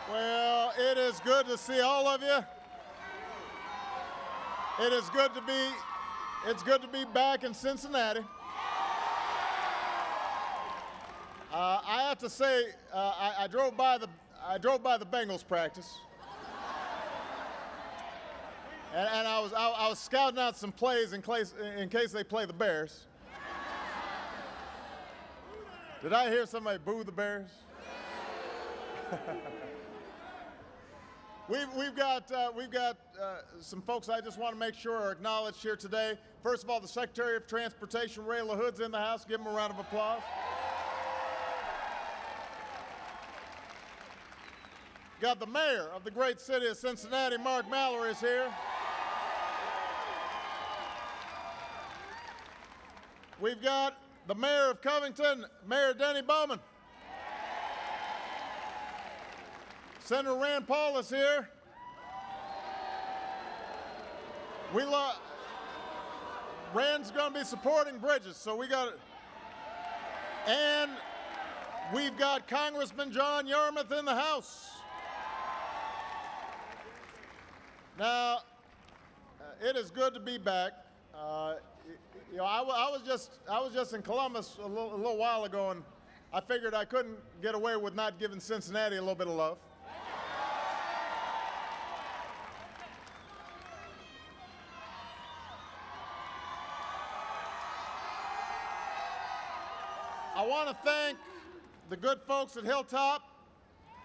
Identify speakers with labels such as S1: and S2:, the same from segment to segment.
S1: Well, it is good to see all of you. It's good to be back in Cincinnati. I have to say, I drove by the Bengals practice, and I was scouting out some plays in case they play the Bears. Did I hear somebody boo the Bears? We've got some folks I just want to make sure are acknowledged here today. First of all, the Secretary of Transportation, Ray LaHood's in the house. Give him a round of applause. Got the mayor of the great city of Cincinnati, Mark Mallory, is here. We've got the mayor of Covington, Mayor Denny Bowman. Senator Rand Paul is here. Rand's going to be supporting bridges, so we got it. And we've got Congressman John Yarmouth in the House. Now, it is good to be back. I was just in Columbus a little while ago, and I figured I couldn't get away with not giving Cincinnati a little bit of love. I want to thank the good folks at Hilltop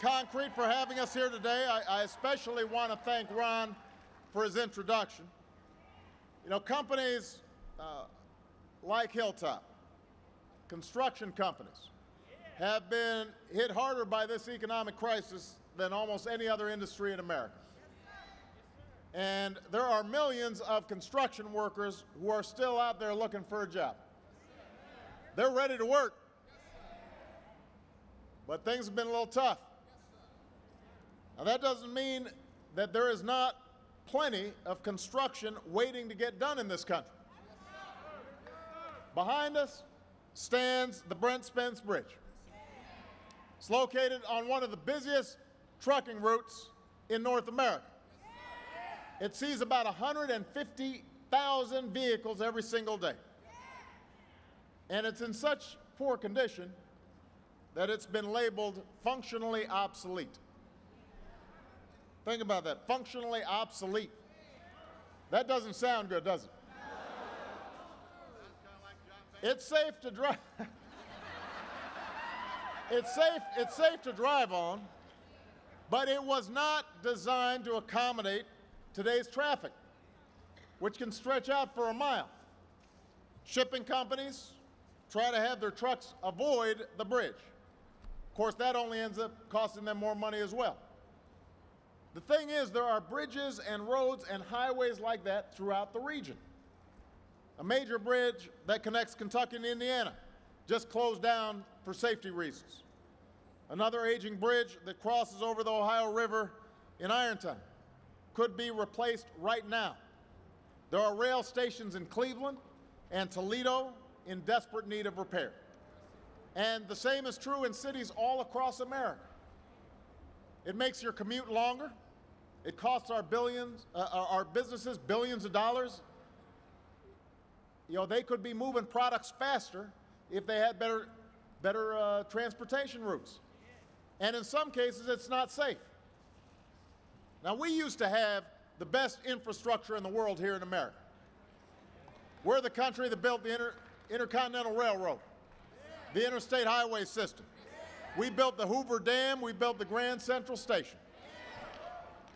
S1: Concrete for having us here today. I especially want to thank Ron for his introduction. You know, companies like Hilltop, construction companies, have been hit harder by this economic crisis than almost any other industry in America. And there are millions of construction workers who are still out there looking for a job. They're ready to work, but things have been a little tough. Now, that doesn't mean that there is not plenty of construction waiting to get done in this country. Behind us stands the Brent Spence Bridge. It's located on one of the busiest trucking routes in North America. It sees about 150,000 vehicles every single day. And it's in such poor condition that it's been labeled functionally obsolete. Think about that, functionally obsolete. That doesn't sound good, does it? It's safe to drive. It's safe to drive on, but it was not designed to accommodate today's traffic, which can stretch out for a mile. Shipping companies try to have their trucks avoid the bridge. Of course, that only ends up costing them more money as well. The thing is, there are bridges and roads and highways like that throughout the region. A major bridge that connects Kentucky and Indiana just closed down for safety reasons. Another aging bridge that crosses over the Ohio River in Ironton could be replaced right now. There are rail stations in Cleveland and Toledo in desperate need of repair. And the same is true in cities all across America. It makes your commute longer. It costs our businesses billions of dollars. You know, they could be moving products faster if they had better transportation routes. And in some cases, it's not safe. Now, we used to have the best infrastructure in the world here in America. We're the country that built the Intercontinental Railroad, the interstate highway system. We built the Hoover Dam, we built the Grand Central Station.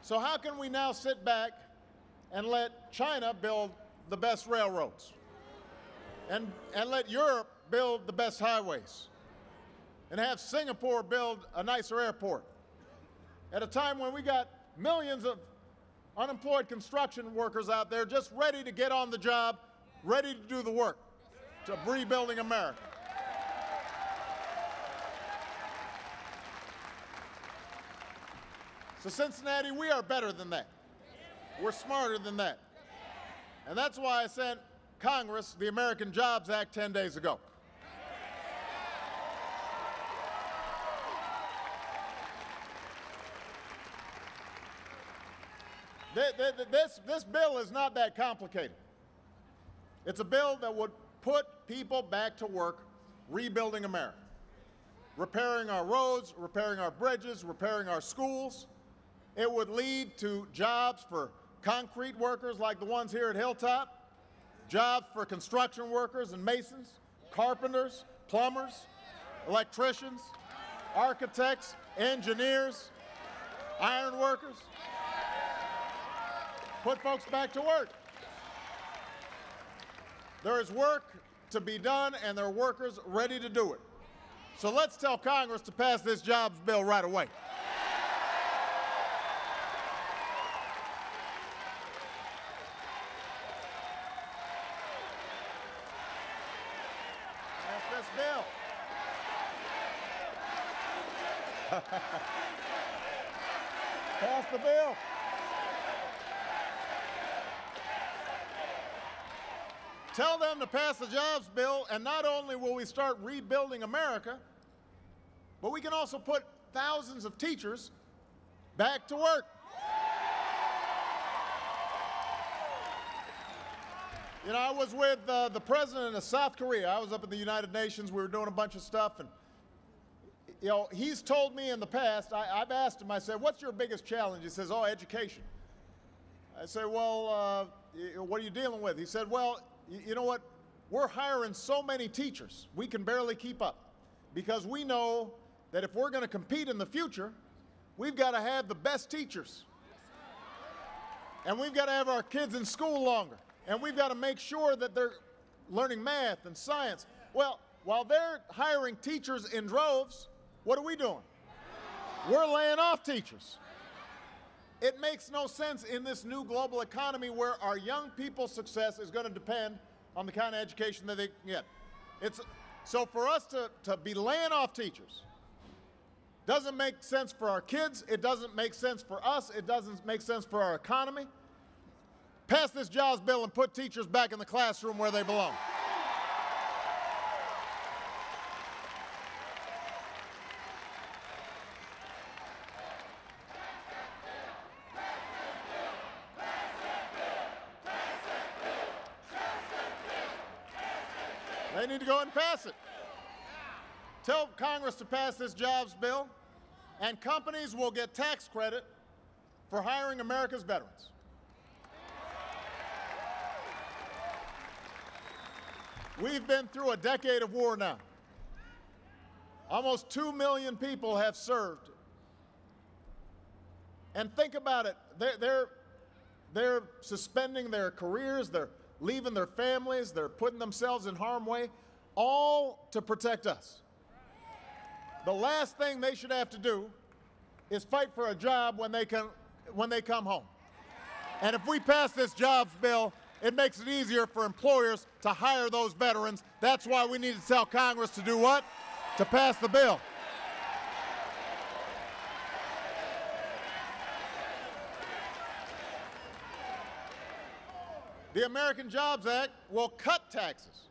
S1: So how can we now sit back and let China build the best railroads and let Europe build the best highways and have Singapore build a nicer airport at a time when we got millions of unemployed construction workers out there just ready to get on the job, ready to do the work to rebuilding America? So Cincinnati, we are better than that. We're smarter than that. And that's why I sent Congress the American Jobs Act 10 days ago. This bill is not that complicated. It's a bill that would put people back to work rebuilding America, repairing our roads, repairing our bridges, repairing our schools. It would lead to jobs for concrete workers like the ones here at Hilltop, jobs for construction workers and masons, carpenters, plumbers, electricians, architects, engineers, iron workers. Put folks back to work. There is work to be done, and there are workers ready to do it. So let's tell Congress to pass this jobs bill right away. Pass this bill. Pass the bill. Tell them to pass the jobs bill, and not only will we start rebuilding America, but we can also put thousands of teachers back to work. You know, I was with the president of South Korea. I was up at the United Nations. We were doing a bunch of stuff, and you know, he's told me in the past, I've asked him, I said, what's your biggest challenge? He says, oh, education. I say, well, what are you dealing with? He said, well, you know what? We're hiring so many teachers, we can barely keep up, because we know that if we're going to compete in the future, we've got to have the best teachers. And we've got to have our kids in school longer. And we've got to make sure that they're learning math and science. Well, while they're hiring teachers in droves, what are we doing? We're laying off teachers. It makes no sense in this new global economy where our young people's success is going to depend on the kind of education that they can get. So for us to be laying off teachers doesn't make sense for our kids, it doesn't make sense for us, it doesn't make sense for our economy. Pass this jobs bill and put teachers back in the classroom where they belong. They need to go ahead and pass it. Tell Congress to pass this jobs bill, and companies will get tax credit for hiring America's veterans. We've been through a decade of war now. Almost 2 million people have served. And think about it, they're suspending their careers, they're leaving their families, they're putting themselves in harm's way, all to protect us. The last thing they should have to do is fight for a job when they come home. And if we pass this jobs bill, it makes it easier for employers to hire those veterans. That's why we need to tell Congress to do what? To pass the bill. The American Jobs Act will cut taxes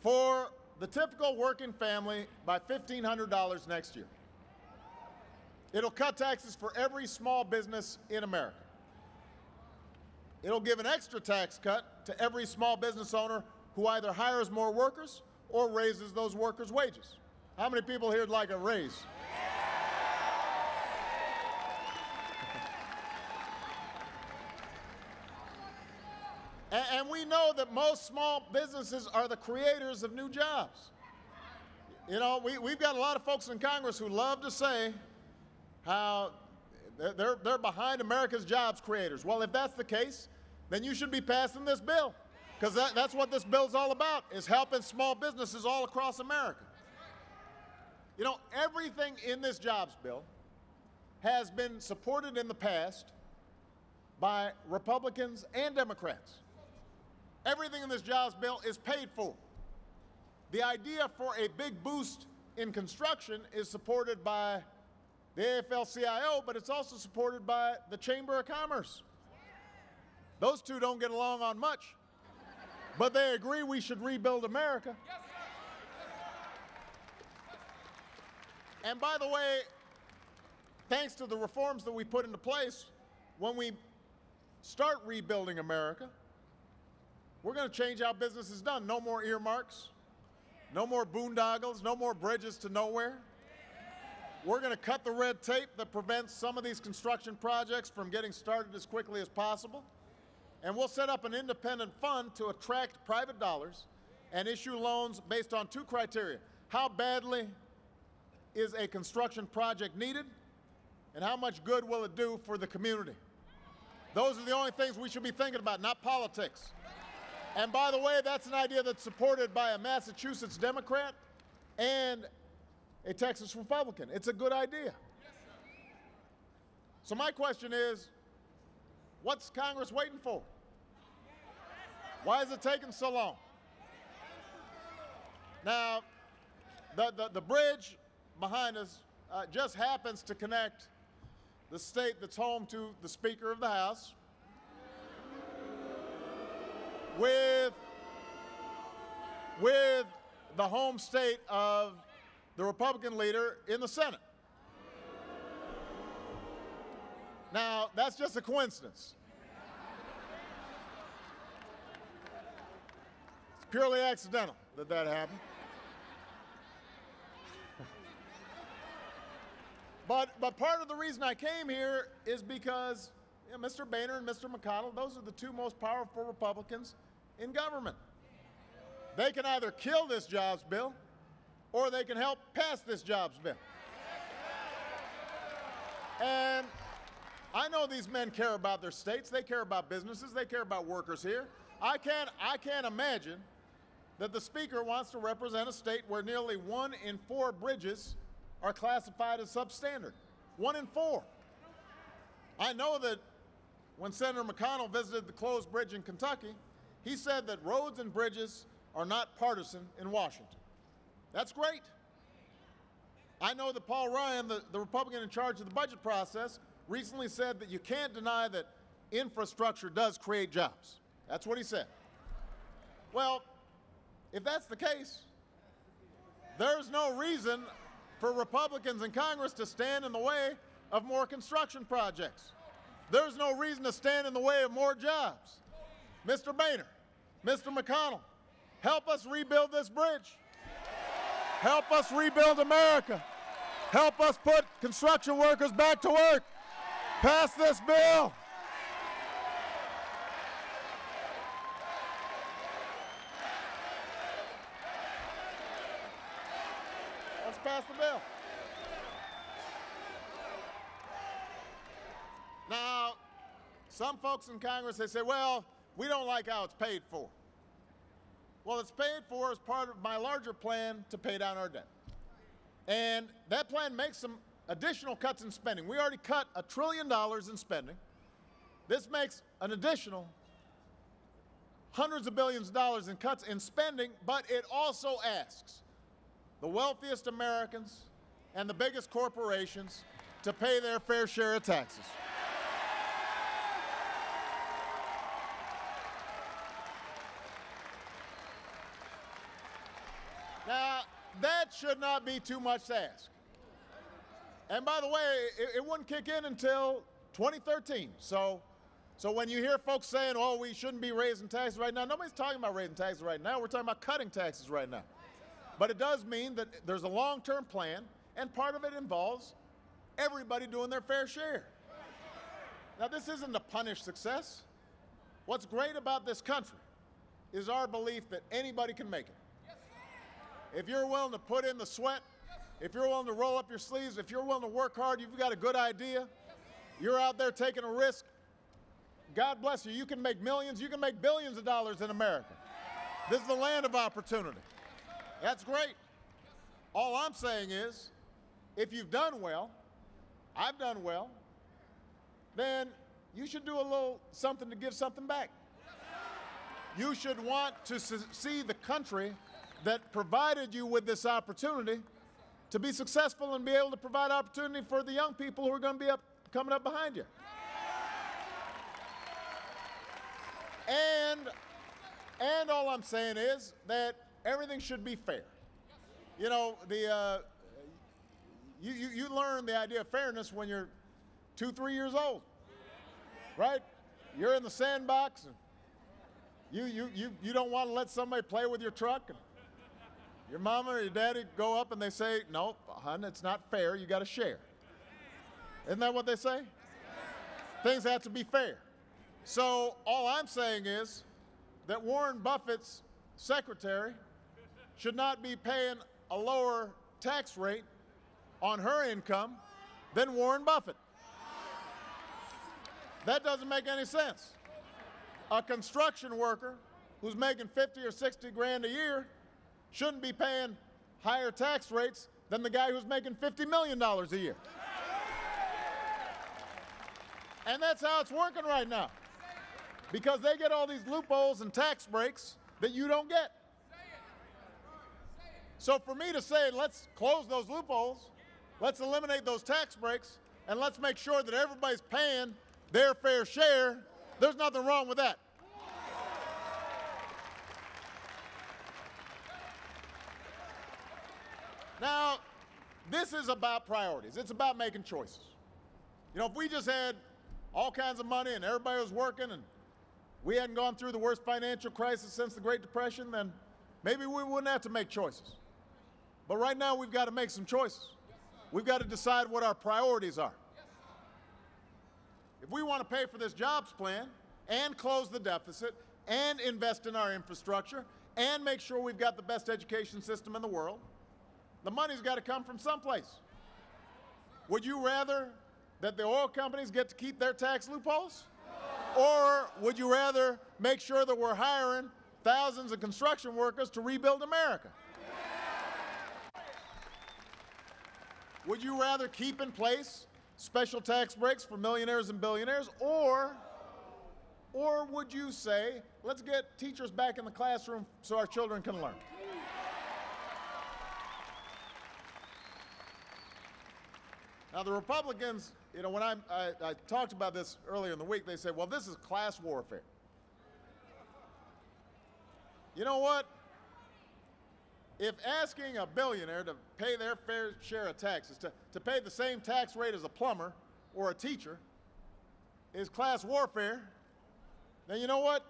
S1: for the typical working family by $1,500 next year. It'll cut taxes for every small business in America. It'll give an extra tax cut to every small business owner who either hires more workers or raises those workers' wages. How many people here would like a raise? And we know that most small businesses are the creators of new jobs. You know, we've got a lot of folks in Congress who love to say how they're behind America's jobs creators. Well, if that's the case, then you should be passing this bill, because that's what this bill's all about, is helping small businesses all across America. You know, everything in this jobs bill has been supported in the past by Republicans and Democrats. Everything in this jobs bill is paid for. The idea for a big boost in construction is supported by the AFL-CIO, but it's also supported by the Chamber of Commerce. Those two don't get along on much, but they agree we should rebuild America. And by the way, thanks to the reforms that we put into place, when we start rebuilding America, we're going to change how business is done. No more earmarks, no more boondoggles, no more bridges to nowhere. We're going to cut the red tape that prevents some of these construction projects from getting started as quickly as possible. And we'll set up an independent fund to attract private dollars and issue loans based on two criteria. How badly is a construction project needed, and how much good will it do for the community? Those are the only things we should be thinking about, not politics. And by the way, that's an idea that's supported by a Massachusetts Democrat and a Texas Republican. It's a good idea. So my question is, what's Congress waiting for? Why is it taking so long? Now, the bridge behind us just happens to connect the state that's home to the Speaker of the House with the home state of the Republican leader in the Senate. Now, that's just a coincidence. It's purely accidental that that happened. But part of the reason I came here is because Mr. Boehner and Mr. McConnell, those are the two most powerful Republicans in government. They can either kill this jobs bill or they can help pass this jobs bill. And I know these men care about their states, they care about businesses, they care about workers here. I can't imagine that the Speaker wants to represent a state where nearly 1 in 4 bridges are classified as substandard. 1 in 4. I know that when Senator McConnell visited the closed bridge in Kentucky, he said that roads and bridges are not partisan in Washington. That's great. I know that Paul Ryan, the Republican in charge of the budget process, recently said that you can't deny that infrastructure does create jobs. That's what he said. Well, if that's the case, there's no reason for Republicans in Congress to stand in the way of more construction projects. There's no reason to stand in the way of more jobs. Mr. Boehner, Mr. McConnell, help us rebuild this bridge. Help us rebuild America. Help us put construction workers back to work. Pass this bill. Let's pass the bill. Now, some folks in Congress, they say, well, we don't like how it's paid for. Well, it's paid for as part of my larger plan to pay down our debt. And that plan makes some additional cuts in spending. We already cut $1 trillion in spending. This makes an additional hundreds of billions of dollars in cuts in spending, but it also asks the wealthiest Americans and the biggest corporations to pay their fair share of taxes. Now, that should not be too much to ask. And by the way, it wouldn't kick in until 2013. So when you hear folks saying, oh, we shouldn't be raising taxes right now, nobody's talking about raising taxes right now. We're talking about cutting taxes right now. But it does mean that there's a long-term plan, and part of it involves everybody doing their fair share. Now, this isn't to punish success. What's great about this country is our belief that anybody can make it. If you're willing to put in the sweat, if you're willing to roll up your sleeves, if you're willing to work hard, you've got a good idea, you're out there taking a risk, God bless you. You can make millions, you can make billions of dollars in America. This is the land of opportunity. That's great. All I'm saying is, if you've done well, I've done well, then you should do a little something to give something back. You should want to see the country that provided you with this opportunity to be successful and be able to provide opportunity for the young people who are going to be coming up behind you. And all I'm saying is that everything should be fair. You know, you learn the idea of fairness when you're 2, 3 years old. right? You're in the sandbox, and you don't want to let somebody play with your truck, and your mama or your daddy go up and they say, no, hon, it's not fair, you got to share. Isn't that what they say? Things have to be fair. So all I'm saying is that Warren Buffett's secretary should not be paying a lower tax rate on her income than Warren Buffett. That doesn't make any sense. A construction worker who's making 50 or 60 grand a year shouldn't be paying higher tax rates than the guy who's making $50 million a year. And that's how it's working right now, because they get all these loopholes and tax breaks that you don't get. So for me to say, let's close those loopholes, let's eliminate those tax breaks, and let's make sure that everybody's paying their fair share, there's nothing wrong with that. Now, this is about priorities. It's about making choices. You know, if we just had all kinds of money and everybody was working and we hadn't gone through the worst financial crisis since the Great Depression, then maybe we wouldn't have to make choices. But right now, we've got to make some choices. We've got to decide what our priorities are. If we want to pay for this jobs plan and close the deficit and invest in our infrastructure and make sure we've got the best education system in the world, the money's got to come from someplace. Would you rather that the oil companies get to keep their tax loopholes? Or would you rather make sure that we're hiring thousands of construction workers to rebuild America? Would you rather keep in place special tax breaks for millionaires and billionaires, or would you say, let's get teachers back in the classroom so our children can learn? Now, the Republicans, you know, when I talked about this earlier in the week, they said, well, this is class warfare. You know what? If asking a billionaire to pay their fair share of taxes, to pay the same tax rate as a plumber or a teacher, is class warfare, then you know what?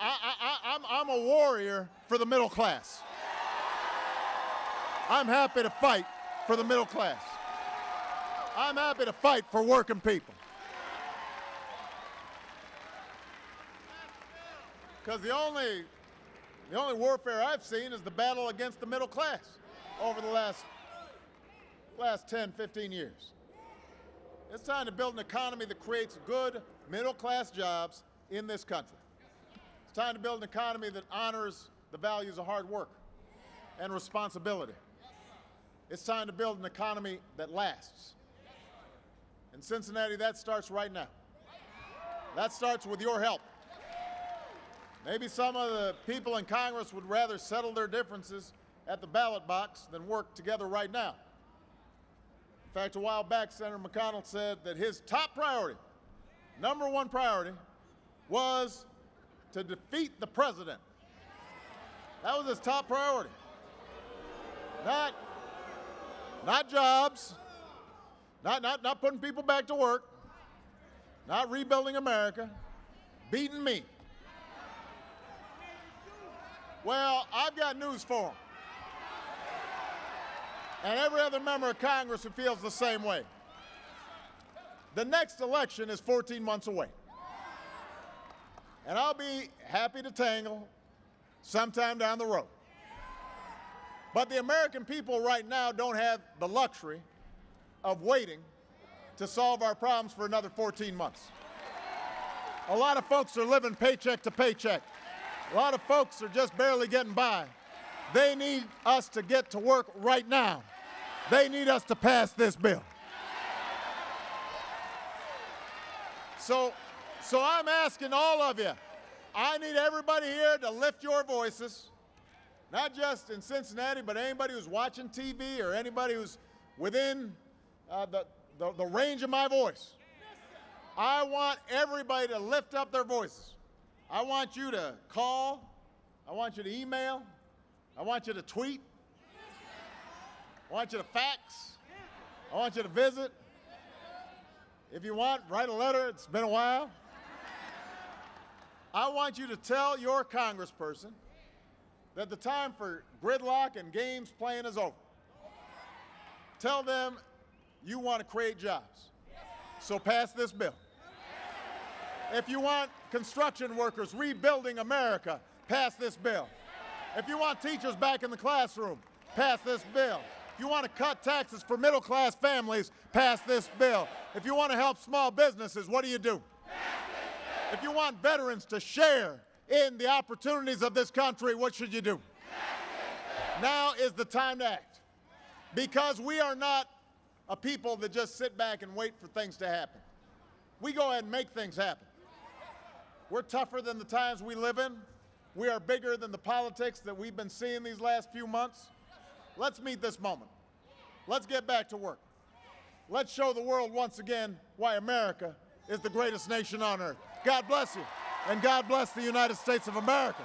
S1: I'm a warrior for the middle class. I'm happy to fight for the middle class. I'm happy to fight for working people. Because the only warfare I've seen is the battle against the middle class over the last 10, 15 years. It's time to build an economy that creates good middle-class jobs in this country. It's time to build an economy that honors the values of hard work and responsibility. It's time to build an economy that lasts. In Cincinnati, that starts right now. That starts with your help. Maybe some of the people in Congress would rather settle their differences at the ballot box than work together right now. In fact, a while back, Senator McConnell said that his top priority, number one priority, was to defeat the president. That was his top priority. Not jobs, not putting people back to work, not rebuilding America, beating me. Well, I've got news for him. And every other member of Congress who feels the same way. The next election is 14 months away. And I'll be happy to tangle sometime down the road. But the American people right now don't have the luxury of waiting to solve our problems for another 14 months. A lot of folks are living paycheck to paycheck. A lot of folks are just barely getting by. They need us to get to work right now. They need us to pass this bill. So I'm asking all of you, I need everybody here to lift your voices, not just in Cincinnati, but anybody who's watching TV or anybody who's within the range of my voice. I want everybody to lift up their voices. I want you to call. I want you to email. I want you to tweet. I want you to fax. I want you to visit. If you want, write a letter. It's been a while. I want you to tell your congressperson that the time for gridlock and games playing is over. Tell them you want to create jobs. So pass this bill. If you want construction workers rebuilding America, pass this bill. If you want teachers back in the classroom, pass this bill. If you want to cut taxes for middle-class families, pass this bill. If you want to help small businesses, what do? If you want veterans to share in the opportunities of this country, what should you do? Now is the time to act. Because we are not a people that just sit back and wait for things to happen. We go ahead and make things happen. We're tougher than the times we live in. We are bigger than the politics that we've been seeing these last few months. Let's meet this moment. Let's get back to work. Let's show the world once again why America is the greatest nation on earth. God bless you, and God bless the United States of America.